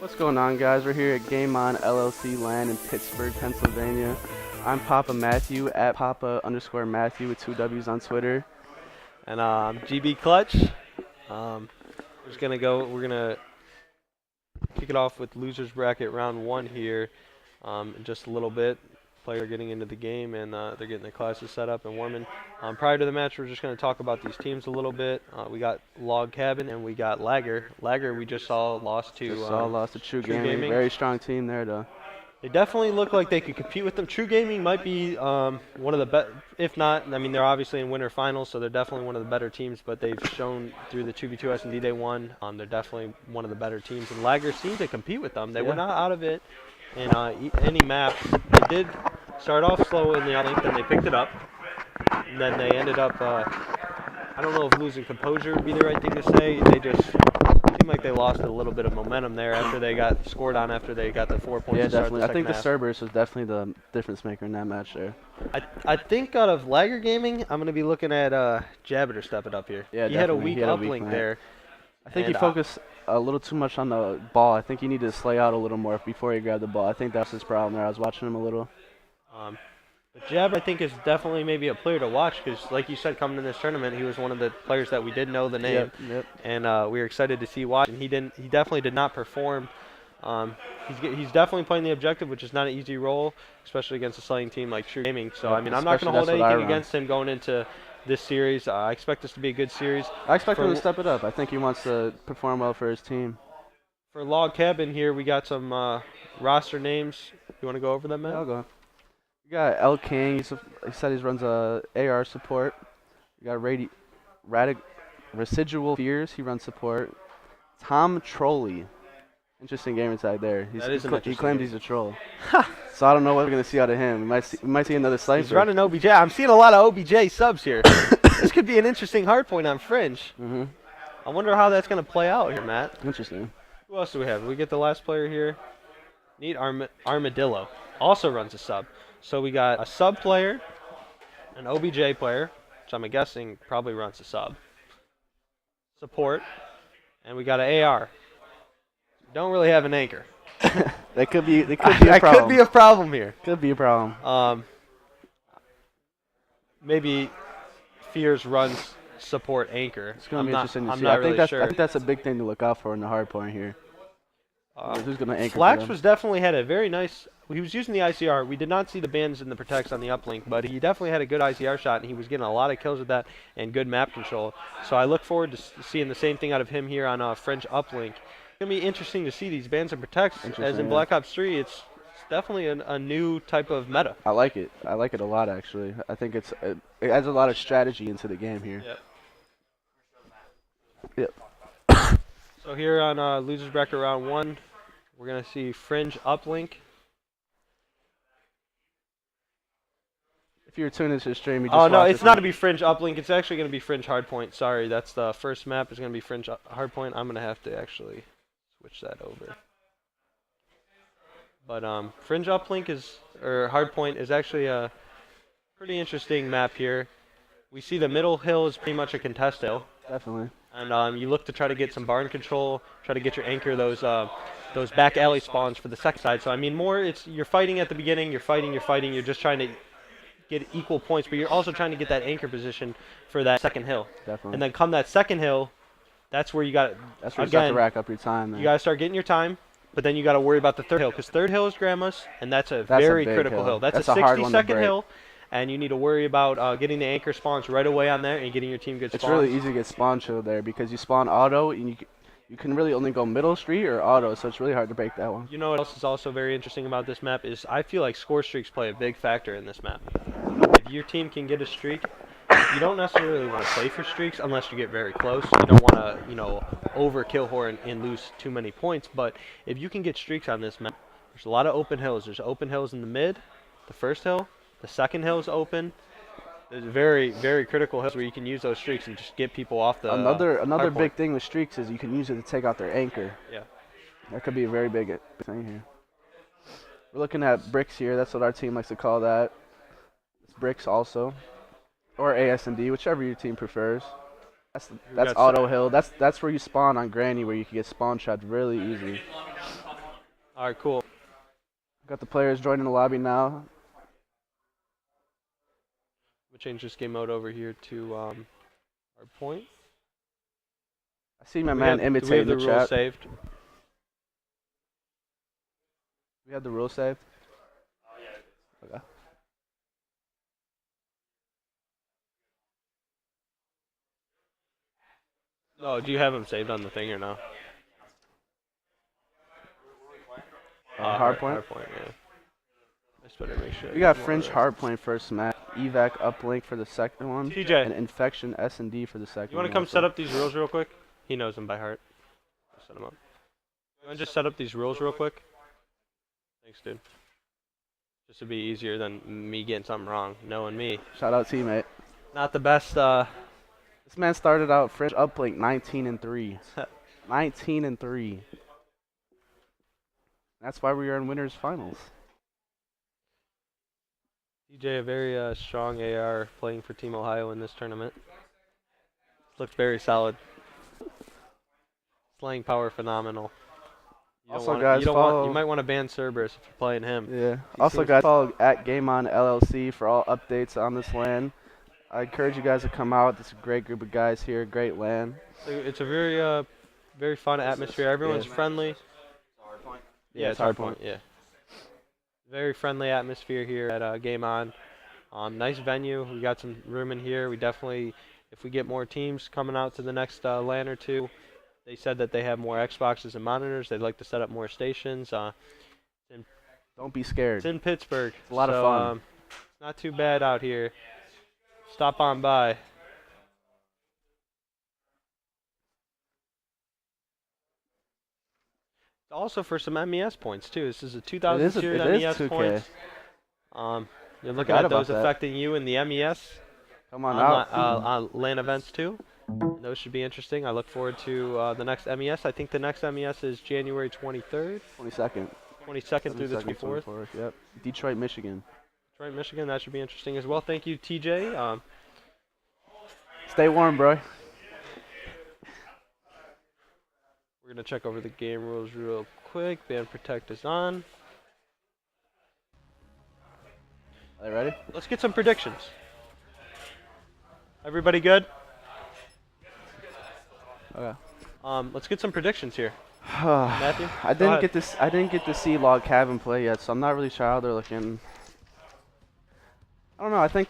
What's going on, guys? We're here at Game On LLC land in Pittsburgh, Pennsylvania. I'm Papa Matthew at Papa_Matthew with 2 W's on Twitter. And GB Clutch. We're gonna kick it off with losers bracket round 1 here in just a little bit. Players are getting into the game and they're getting their classes set up and warming. Prior to the match, we're just going to talk about these teams a little bit. We got Log Cabin and we got LAGr. LAGr we just saw lost to True Gaming. Very strong team there, though. They definitely look like they could compete with them. True Gaming might be one of the best, if not, I mean, they're obviously in winter finals, so they're definitely one of the better teams, but they've shown through the 2v2 S&D they won, they're definitely one of the better teams. And LAGr seemed to compete with them. They were not out of it in any maps. They did start off slow in the uplink, then they picked it up, and then they ended up, I don't know if losing composure would be the right thing to say. They just seemed like they lost a little bit of momentum there after they got scored on after they got the 4 points. Yeah, to start definitely. The I think the half. Cerberus was definitely the difference maker in that match there. I think out of LAGr Gaming, I'm going to be looking at Jabiter stepping up here. Yeah, he had a weak uplink uplink there. I think he focused a little too much on the ball. I think he needed to slay out a little more before he grabbed the ball. I think that's his problem there. I was watching him a little. But Jab, I think, is definitely maybe a player to watch because, like you said, coming in this tournament, he was one of the players that we did know the name, Yep. and we were excited to see watch. And he definitely did not perform. He's definitely playing the objective, which is not an easy role, especially against a slaying team like True Gaming. So I mean, I'm not going to hold anything against him going into this series. I expect this to be a good series. I expect him to step it up. I think he wants to perform well for his team. For Log Cabin here, we got some roster names. You want to go over them, Matt? Yeah, I'll go. We got L King. He said he runs a AR support. We got Residual Fears. He runs support. Tom Trolley. Interesting gamer tag there. He claimed he's a troll. So I don't know what we're gonna see out of him. We might see another sniper. He's running OBJ. I'm seeing a lot of OBJ subs here. This could be an interesting hardpoint on Fringe. I wonder how that's gonna play out here, Matt. Interesting. Who else do we have? We get the last player here. Neat Armadillo. Also runs a sub. So we got a sub player, an OBJ player, which I'm guessing probably runs a sub. Support, and we got an AR. Don't really have an anchor. That could be a problem. That could be a problem here. Could be a problem. Maybe Fears runs support anchor. It's gonna be interesting to see. I'm not really sure. I think that's a big thing to look out for in the hard point here. Who's gonna anchor? Flax was definitely had a very nice. He was using the ICR. We did not see the bands and the protects on the uplink, but he definitely had a good ICR shot, and he was getting a lot of kills with that and good map control. So I look forward to seeing the same thing out of him here on French uplink. It's gonna be interesting to see these bands and protects. As in Black Ops 3, it's definitely a new type of meta. I like it. I like it a lot, actually. I think it adds a lot of strategy into the game here. Yep. So here on losers bracket round 1, we're gonna see Fringe uplink. If you're tuning into the stream, you just no, it's not to be Fringe uplink. It's actually gonna be Fringe hardpoint. Sorry, that's the first map. Is gonna be Fringe hardpoint. I'm gonna have to actually switch that over. But Fringe uplink or hardpoint is actually a pretty interesting map here. We see the middle hill is pretty much a contest hill. Definitely. And you look to try to get some barn control, try to get your anchor those back alley spawns for the second side. So I mean, you're fighting at the beginning, you're fighting, you're just trying to get equal points, but you're also trying to get that anchor position for that second hill. Definitely. And then come that second hill, that's where you got you start to rack up your time. You got to start getting your time, but then you got to worry about the third hill because third hill is Grandma's, and that's a very critical hill. That's a 60-second hill. And you need to worry about getting the anchor spawns right away on there and getting your team good spawns. It's really easy to get spawn chill there because you spawn auto and you can really only go middle street or auto, so it's really hard to break that one. You know what else is also very interesting about this map is I feel like score streaks play a big factor in this map. If your team can get a streak, you don't necessarily want to play for streaks unless you get very close. You don't want to, overkill horn and lose too many points. But if you can get streaks on this map, there's a lot of open hills. There's open hills in the mid, the first hill. The second hill is open. There's very, very critical hills where you can use those streaks and just get people off the Another big thing with streaks is you can use it to take out their anchor. Yeah. That could be a very big thing here. We're looking at bricks here. That's what our team likes to call that. It's bricks also. Or AS&D, whichever your team prefers. That's auto hill. That's where you spawn on Granny, where you can get spawn trapped really easy. All right, cool. Got the players joining the lobby now. We'll change this game mode over here to our point. I see my Do man we have imitating the the rules chat. saved? We have the rule saved. Okay. No, do you have them saved on the thing or no? Hard point. Hard point, yeah. I just better make sure. We got Fringe hard point first match. Evac uplink for the second one. TJ, And Infection S&D for the second you want one. to come also. set up these rules real quick? He knows them by heart. I'll set them up. You want to just set up these rules real quick? Thanks, dude. Just to be easier than me getting something wrong, knowing me. Shout out teammate. Not the best. This man started out Fringe uplink 19-3. 19-3. That's why we are in winners finals. DJ, a very strong AR playing for Team Ohio in this tournament. Looks very solid. Slaying power phenomenal. Also, guys, you might want to ban Cerberus if you're playing him. Yeah. Also, guys, follow at Game On LLC for all updates on this LAN. I encourage you guys to come out. It's a great group of guys here. Great LAN. It's a very fun atmosphere. Everyone's friendly. Yeah, it's hard point. Yeah. Very friendly atmosphere here at Game On. Nice venue. We got some room in here. We definitely, if we get more teams coming out to the next LAN or two, they said that they have more Xboxes and monitors. They'd like to set up more stations. Don't be scared. It's in Pittsburgh. It's a lot of fun. It's not too bad out here. Stop on by. Also for some MES points too. This is a 2000 series MES points. You're looking at those affecting you in the MES. Come on out. On LAN events too. Those should be interesting. I look forward to the next MES. I think the next MES is January 23rd. 22nd. 22nd through the 24th. Yep. Detroit, Michigan. Detroit, Michigan. That should be interesting as well. Thank you, TJ. Stay warm, bro. We're going to check over the game rules real quick. Ban protect is on. Are you ready? Let's get some predictions. Everybody good? Okay. Let's get some predictions here. Matthew? I didn't get to see LAGr play yet, so I'm not really sure how they're looking. I don't know. I think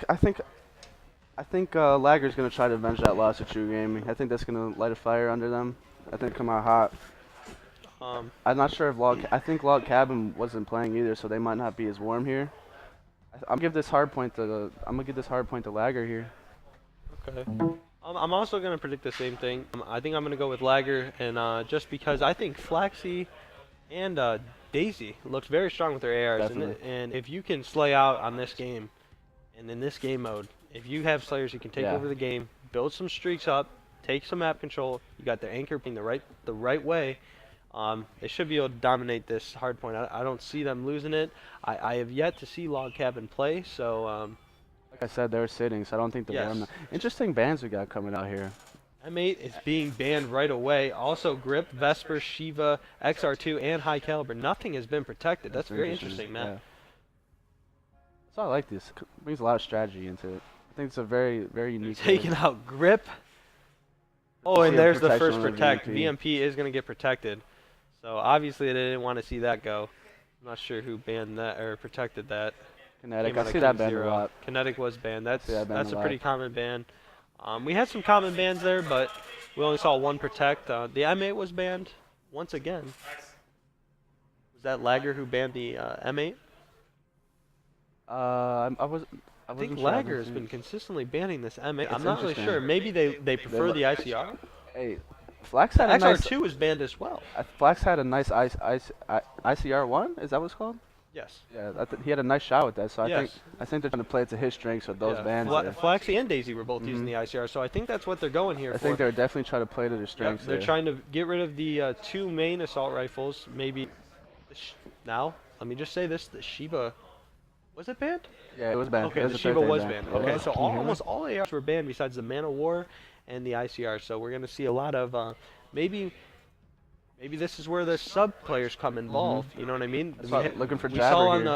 LAGr's gonna try to avenge that loss to True Gaming. I think that's gonna light a fire under them. I think come out hot. I'm not sure if I think LAGr wasn't playing either, so they might not be as warm here. I'm gonna give this hard point to LAGr here. Okay. I'm also gonna predict the same thing. I think I'm gonna go with LAGr, and just because I think Flaxy and Daisy looks very strong with their ARs, and if you can slay out on this game, and in this game mode, if you have slayers, you can take over the game, build some streaks up, take some map control. You got their anchor being the right way. They should be able to dominate this hard point. I don't see them losing it. I have yet to see LAGr play, so. Like I said, they're sitting, so I don't think they're banned. Interesting bans we got coming out here. M8 is being banned right away. Also, Grip, Vesper, Shiva, XR2, and High Caliber. Nothing has been protected. That's very interesting, Matt. Yeah. So I like this. It brings a lot of strategy into it. I think it's a very, very unique. Taking out Grip. Oh, and there's the first protect. VMP is going to get protected. So obviously they didn't want to see that go. I'm not sure who banned that or protected that. Kinetic. I see that banned a lot. Kinetic was banned. That's a pretty common ban. We had some common bans there, but we only saw one protect. The M8 was banned once again. Was that LAGr who banned the M8? I think LAGr has been consistently banning this M8. I'm not really sure. Maybe they prefer the ICR. Hey, Flax had a nice. XR2 was banned as well. Flax had a nice ICR1. Is that what it's called? Yes. Yeah, he had a nice shot with that. So I think they're trying to play it to his strengths with those bans. Flaxy and Daisy were both using the ICR, so I think that's what they're going here for. I think they're definitely trying to play to their strengths. They're trying to get rid of the two main assault rifles. Maybe now, let me just say this: the Shiva. Was it banned? Yeah, it was banned. Okay, the Shiva was banned. Okay, so almost all ARs were banned besides the Man of War and the ICR. So we're going to see a lot of maybe maybe this is where the sub players come involved. You know what I mean? That's what, looking for we Jabber saw here.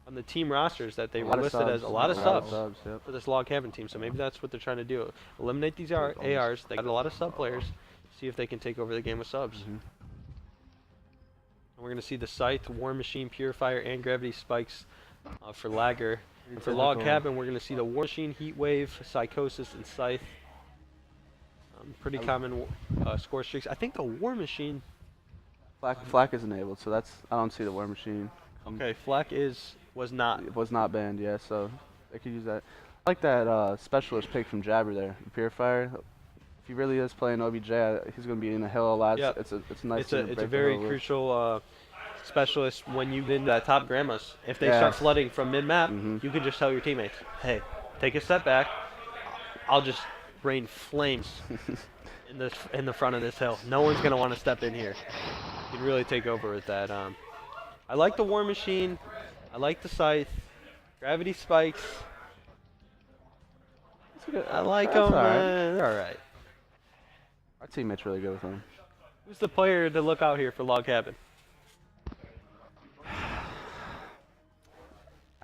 on the team rosters that they A were lot of listed subs. as a lot of A lot of subs subs, yep. for this log cabin team. So maybe that's what they're trying to do. Eliminate these ARs. They got a lot of sub players. See if they can take over the game with subs. And we're going to see the Scythe, War Machine, Purifier, and Gravity Spikes for LAGr. And for log cabin, we're going to see the War Machine, Heat Wave, Psychosis, and Scythe. Pretty common score streaks. I think the War Machine. Flak is enabled, so that's I don't see the War Machine. Okay, Flak was not. It was not banned, yeah, so they could use that. I like that specialist pick from Jabber there, the Purifier. If he really is playing OBJ, he's going to be in the hill a lot. Yep. It's nice. It's a very crucial specialist when you get into that top grandmas. If they start flooding from mid-map, you can just tell your teammates, hey, take a step back. I'll just rain flames in the front of this hill. No one's going to want to step in here. You can really take over with that. I like the War Machine. I like the Scythe. Gravity Spikes. I like them. They're all right. Our teammate's really good with them. Who's the player to look out here for log cabin? It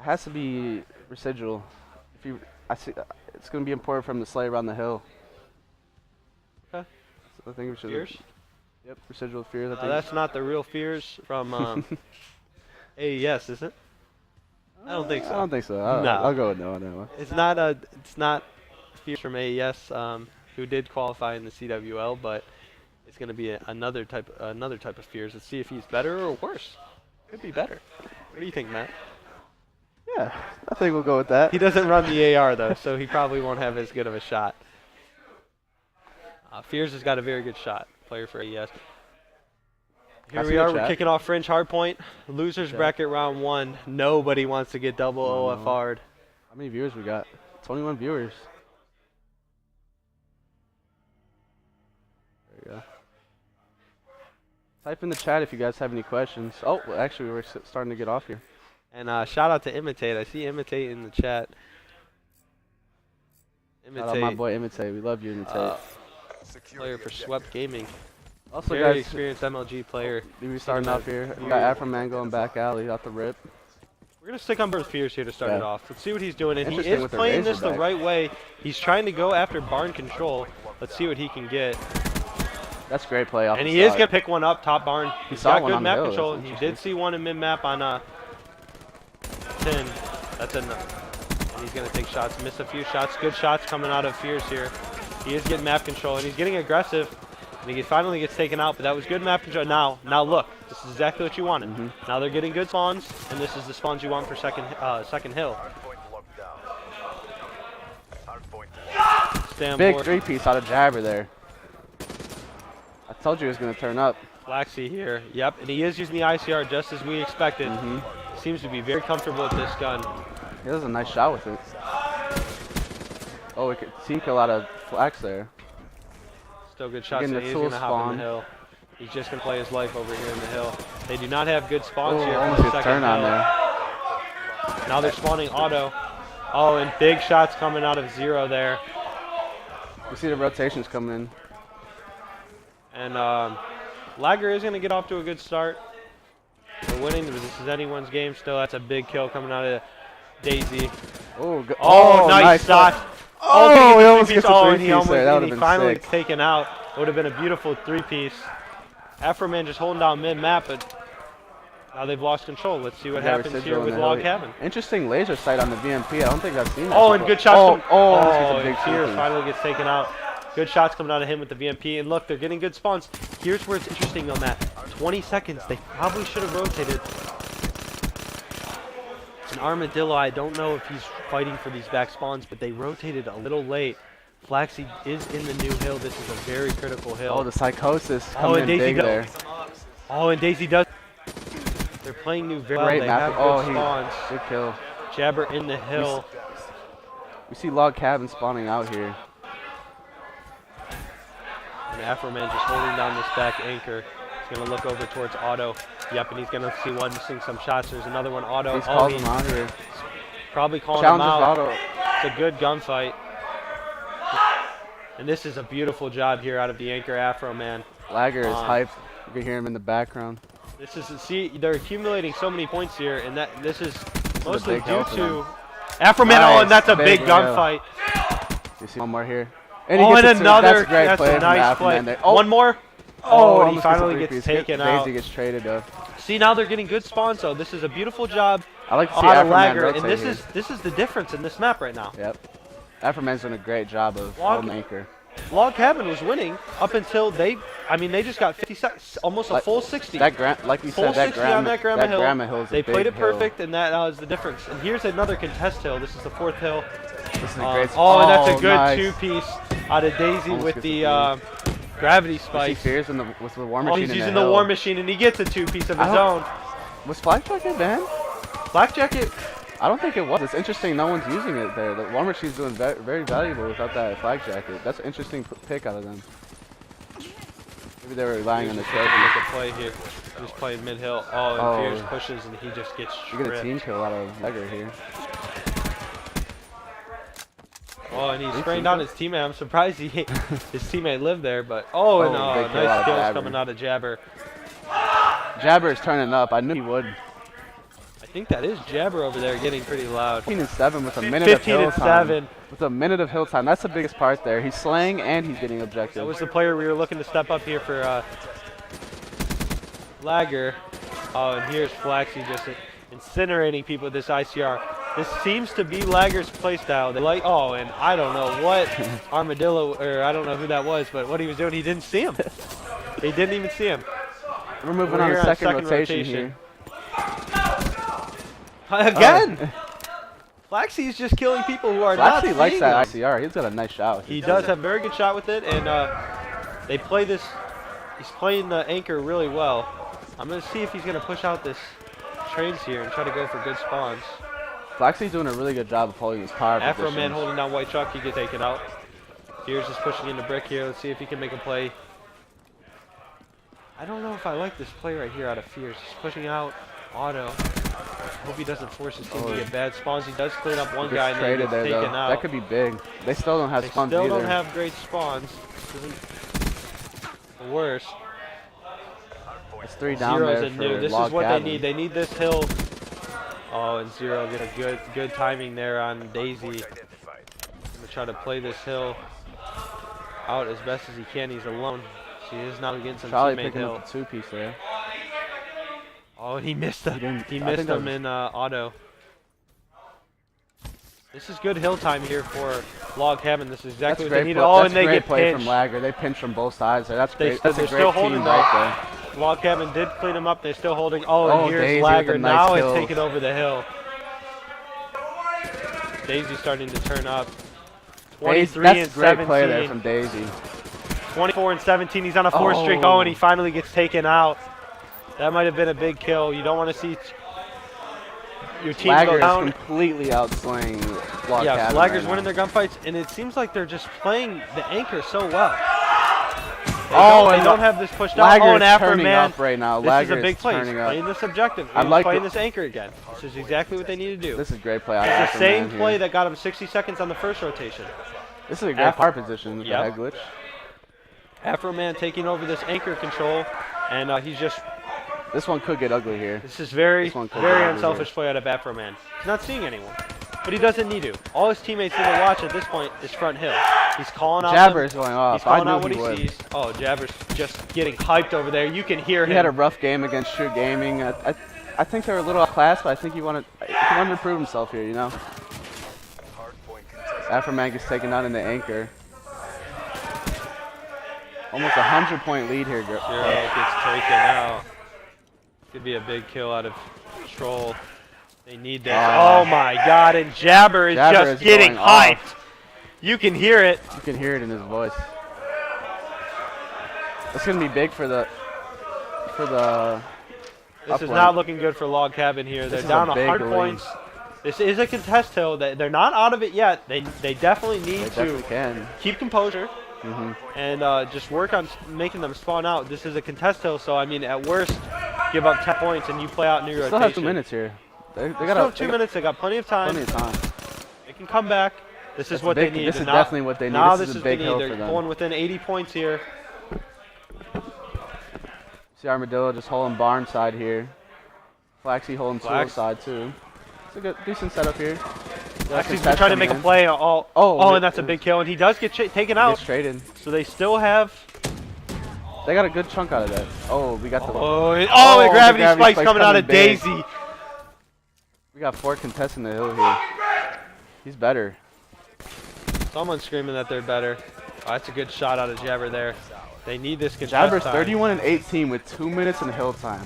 has to be Residual. I see, it's going to be important for him to slay around the hill. Okay. So I think we should. Fears? Yep, Residual Fears. I think. That's not the real Fears from AES, is it? I don't think so. I don't think so. No. I'll go with no on that one. It's not Fears from AES, who did qualify in the CWL, but it's going to be another type of Fears. Let's see if he's better or worse. Could be better. What do you think, Matt? Yeah, I think we'll go with that. He doesn't run the AR though, so he probably won't have as good of a shot. Fears has got a very good shot. Player for AES. Here we are. We're kicking off Fringe Hardpoint. Losers bracket round 1. Nobody wants to get double OFR'd. How many viewers we got? 21 viewers. There you go. Type in the chat if you guys have any questions. Oh, well, actually, we're starting to get off here. And shout out to Imitate. I see Imitate in the chat. Imitate. Shout out my boy Imitate. We love you, Imitate. Player for Swept Gaming. Also, very guys, experienced MLG player. We starting off here. We got Afro Mango and Back Alley out the rip. We're going to stick on Birth Fears here to start it off. Let's see what he's doing. And he is playing this the right way. He's trying to go after barn control. Let's see what he can get. That's great play off. And he is going to pick one up, top barn. He's got good map control. He did see one in mid-map on 10. That's enough. And he's going to take shots. Miss a few shots. Good shots coming out of Fears here. He is getting map control, and he's getting aggressive. And he finally gets taken out, but that was good map control. Now look, this is exactly what you wanted. Now they're getting good spawns, and this is the spawns you want for second hill. Big 3-piece out of Jabber there. I told you he was going to turn up. Flaxy here, yep, and he is using the ICR just as we expected. Seems to be very comfortable with this gun. He does a nice shot with it. Oh, we could team kill out of Flax there. Still good shots, and he's going to hop in the hill. He's just going to play his life over here in the hill. They do not have good spawns here for the second turn on there. Now they're spawning auto. Oh, and big shots coming out of Zero there. You see the rotations coming in. And LAGr is going to get off to a good start. They're winning. This is anyone's game still. That's a big kill coming out of Daisy. Oh, nice shot. Oh, he almost gets a 3-piece there. That would have been finally sick. taken out. It would have been a beautiful 3-piece. Afroman just holding down mid-map, but now they've lost control. Let's see what happens here with log cabin. Interesting laser sight on the VMP. I don't think I've seen that. Oh, and good shots. Big Fears finally gets taken out. Good shots coming out of him with the VMP. And look, they're getting good spawns. Here's where it's interesting though, Matt. 20 seconds. They probably should have rotated. And Armadillo, I don't know if he's fighting for these back spawns, but they rotated a little late. Flaxy is in the new hill. This is a very critical hill. Oh, the Psychosis coming in big there. Oh, and Daisy does. They're playing new very well. They have good spawns. Good kill. Jabber in the hill. We see log cabin spawning out here. And Afroman just holding down this back anchor. He's going to look over towards Auto. Yep, and he's going to see one missing some shots. There's another one, Auto. He's calling him out here. Probably calling him out. Auto. It's a good gunfight. And this is a beautiful job here out of the anchor Afroman. LAGr is hyped. You can hear him in the background. This is see they're accumulating so many points here, and this is mostly big due help for to Afroman. Oh, and that's a big gunfight. You see one more here. And Oh, he and gets another. That's a great That's play a nice from play. Afroman there. Oh, One more. Oh, And he finally gets taken out. Daisy gets traded though. See, now they're getting good spawns, though. This is a beautiful job I like to see out of Afroman LAGr, and rotate here. this is the difference in this map right now. Yep. Afroman's doing a great job of holding anchor. LAGr was winning up until they just got 50 seconds, almost a full 60. Like we Full said, 60 on that Grandma Hill. Hill is They a big played it hill. perfect, and that is the difference. And here's another contest hill. This is the 4th hill. This is a great Oh, and that's a good nice. two-piece out of Daisy Almost with gets the a gravity He spike. fears with the war Oh, machine. he's in using the the hill. war machine, and he gets a two-piece of his own. Was Flak Jacket banned? Black Jacket. I don't think it was. It's interesting no one's using it there. The war machine's doing very valuable without that Flak Jacket. That's an interesting pick out of them. Maybe they were relying on the trophy. Look at play here. He's playing mid-hill. Oh, and Fierce pushes, and he just gets You get a stripped. team kill out of LAGr here. Oh, and he's spraying down his teammate. I'm surprised his teammate lived there, but big kill nice out of kills Jabber. coming out of Jabber. Jabber's turning up. I knew he would. I think that is Jabber over there getting pretty loud. 15 and 7 with a minute 15 of hill and time. 7. With a minute of hill time. That's the biggest part there. He's slaying and he's getting objective. That was the player we were looking to step up here for LAGr. Oh, and here's Flaxy just incinerating people with this ICR. This seems to be LAGr's playstyle. They like, oh, and I don't know what Armadillo, or I don't know who that was, but what he was doing, he didn't see him. He didn't even see him. We're moving on here to second rotation here. Again! Flaxy's just killing people who are not Flaxy likes seeing that him. ICR. He's got a nice shot. He does have a very good shot with it, and they play this. He's playing the anchor really well. I'm going to see if he's going to push out this trades here and try to go for good spawns. Flaxy's doing a really good job of holding his power Afroman positions. holding down White Chuck, he gets taken out. Fears is pushing into Brick here. Let's see if he can make a play. I don't know if I like this play right here out of Fears. He's pushing out Auto. I hope he doesn't force his team to get bad spawns. He does clean up one guy and then gets taken out. That could be big. They still don't have spawns Still either. don't have great spawns. Isn't the worst. It's 3 down Zero's there a for new. This Log is what Cabin. they need. They need this hill. Oh, and Zero get a good timing there on Daisy. I'm gonna try to play this hill out as best as he can. He's alone. She is now against some Charlie teammate picking hill. up the 2-piece there. Oh, and he missed him. He I missed think that him in auto. This is good hill time here for Log Cabin. This is exactly what they needed. Oh, and they get play pinched. from LAGr. They pinch from both sides there. That's great. They're That's a still great holding team though. right there. Log Cabin did clean them up. They're still holding. Oh, and here's Daisy with a LAGr. nice Now kill. it's taking over the hill. Daisy's starting to turn up. 23 That's and a great 17. play there from Daisy. 24 and 17. He's on a 4 streak. Oh, and he finally gets taken out. That might have been a big kill. You don't want to see your team go LAGr down. is completely outslaying Log Yeah, Cabin LAGr's right now. winning their gunfights, and it seems like they're just playing the anchor so well. They don't have this pushed out. Oh, and LAGr is turning Afroman. up right now. This is a LAGr big play. He's turning up. playing this objective. I He's like playing the- this anchor again. This is exactly what they need to do. This is a great play out of It's the same Afroman play here. that got him 60 seconds on the first rotation. This is a great power position with the Yep. head glitch. Afroman taking over this anchor control, and he's just. This one could get ugly here. This is very This one could very get ugly unselfish here. play out of Afroman. He's not seeing anyone, but he doesn't need to. All his teammates need to watch at this point is front hill. He's calling out. Jabber's going off. He's calling I out knew what he would. sees. Oh, Jabber's just getting hyped over there. You can hear him. He had a rough game against Shoot Gaming. I think they were a little outclassed, but I think he wanted to prove himself here, you know? Afroman gets taken out in the anchor. Almost a 100-point lead here. Zero gets taken out. Could be a big kill out of Troll. They need this. Oh my God! And Jabber is just getting hyped. You can hear it. You can hear it in his voice. It's gonna be big for the. This is not looking good for Log Cabin here. They're down 100 points. This is a contest hill. They're not out of it yet. They definitely need to keep composure and just work on making them spawn out. This is a contest hill, so I mean, at worst, give up 10 points and you play out in your rotation. Still have 2 minutes here. They still have 2 minutes. They got plenty of time. Plenty of time. They can come back. This is what they need. This is definitely what they need. Now this is a big hill for them. They're going within 80 points here. See Armadillo just holding barn side here. Flaxy holding tool side too. It's a good, decent setup here. Flaxy's been trying to make a play. And that's a big kill, and he does get taken out. Gets traded. So they still have. They got a good chunk out of that. Oh, we got the. And gravity spikes coming out of big. Daisy. We got 4 contesting the hill here. He's better. Someone's screaming that they're better. Oh, that's a good shot out of Jabber there. They need this contest Jabber's time. 31 and 18 with 2 minutes in hill time.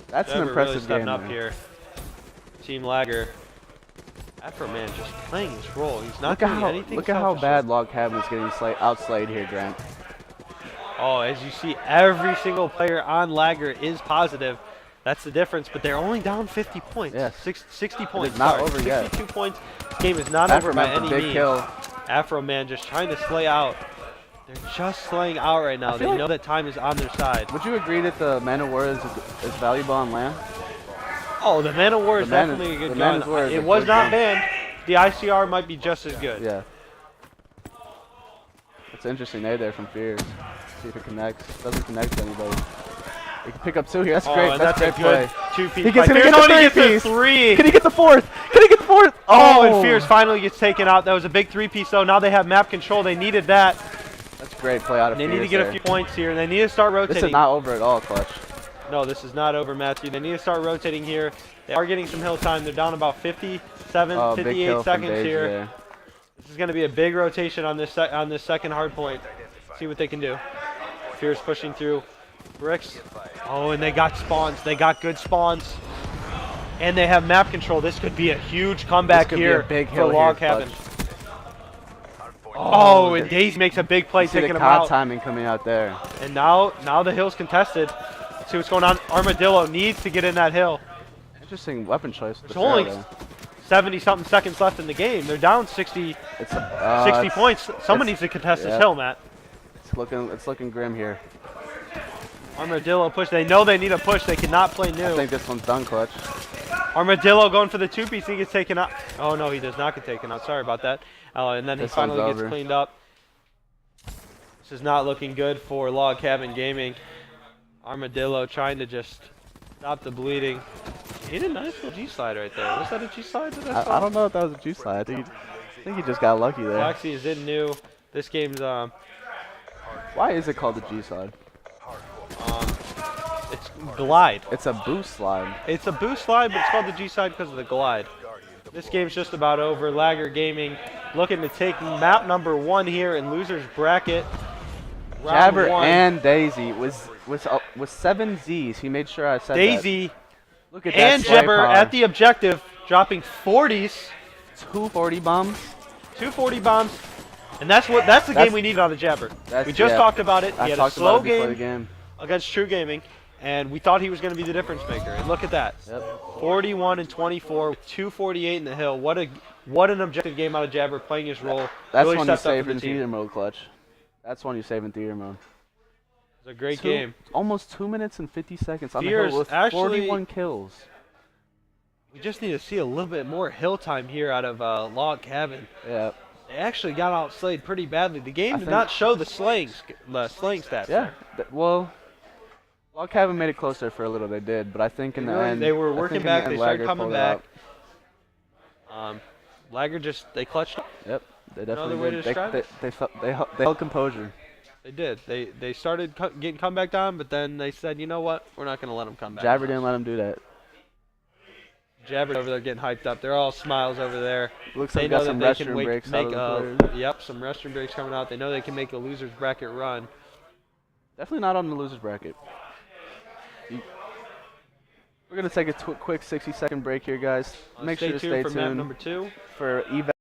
That's Jabber an impressive really stepping game. up here. Team LAGr. Afro Man just playing his role. He's not doing anything. Look at how bad Log Cabin is getting outslayed here, Grant. Oh, as you see, every single player on LAGr is positive. That's the difference, but they're only down 50 points. Yeah. 60 points. It's not over yet. 62 points. This game is not over by any big means. Kill. Afro Man just trying to slay out. They're just slaying out right now. They know that time is on their side. Would you agree that the Man of War is valuable on land? Oh, the Man of War is definitely a good gun. It was not banned. The ICR might be just as good. Yeah. It's interesting nade there from Fears. See if it connects. Doesn't connect to anybody. He can pick up 2 here. That's great. That's a great play. 2-piece. He gets a 3. Can he get the 4th? Can he get the 4th? Oh, and Fears finally gets taken out. That was a big 3-piece though. Now they have map control. They needed that. That's a great play out of Fears. They need to get a few points here. They need to start rotating. This is not over at all, Clutch. No, this is not over, Matthew. They need to start rotating here. They are getting some hill time. They're down about 57, 58 seconds here. Yeah. This is going to be a big rotation on this second hard point. See what they can do. Fears pushing through. Bricks. Oh, and they got spawns. They got good spawns. And they have map control. This could be a huge comeback here for Log Cabin. Oh, and Daisy makes a big play taking him out. Timing coming out there. And now the hill's contested. Let's see what's going on. Armadillo needs to get in that hill. Interesting weapon choice. There's only 70-something seconds left in the game. They're down 60 points. Someone needs to contest this hill, Matt. It's looking grim here. Armadillo push. They know they need a push. They cannot play new. I think this one's done, Clutch. Armadillo going for the 2-piece. He gets taken out. Oh, no, he does not get taken out. Sorry about that. And then he finally gets cleaned up. This is not looking good for Log Cabin Gaming. Armadillo trying to just stop the bleeding. He did a nice little G-slide right there. Was that a G-slide? I don't know if that was a G-slide. I think he just got lucky there. Foxy is in new. This game's why is it called the G-slide? It's glide. It's a boost slide. It's a boost slide, but it's called the G-slide because of the glide. This game's just about over. LAGr Gaming looking to take map number 1 here in losers bracket. Jabber and Daisy with 7 Z's. He made sure I said Daisy that. Look at and that Jabber at the objective, dropping 40s. 240 bombs. 240 bombs. And that's the game we need out of Jabber. We just talked about it. He had a slow game against True Gaming, and we thought he was going to be the difference maker. And look at that. Yep. 41 and 24, 248 in the hill. What an objective game out of Jabber playing his role. That's really one you save in theater mode, Clutch. That's one you save in theater mode. It's a great game. Almost 2 minutes and 50 seconds on the Fears hill with actually, 41 kills. We just need to see a little bit more hill time here out of Log Cabin. Yeah. They actually got outslayed pretty badly. The game did not show the slaying stats. Yeah. Well, Log Cabin made it closer for a little. They did, but I think in the end they were working back. They started coming back. LAGr they clutched up. Yep. They definitely way to describe it? They held composure. They did. They started getting comeback down, but then they said, you know what? We're not going to let them come back. Jabber didn't let them do that. Jabber over there getting hyped up. They're all smiles over there. Looks like they got some restroom breaks out of the players. Yep, some restroom breaks coming out. They know they can make a loser's bracket run. Definitely not on the loser's bracket. We're going to take a quick 60-second break here, guys. Make sure to stay tuned for map number 2. For eval.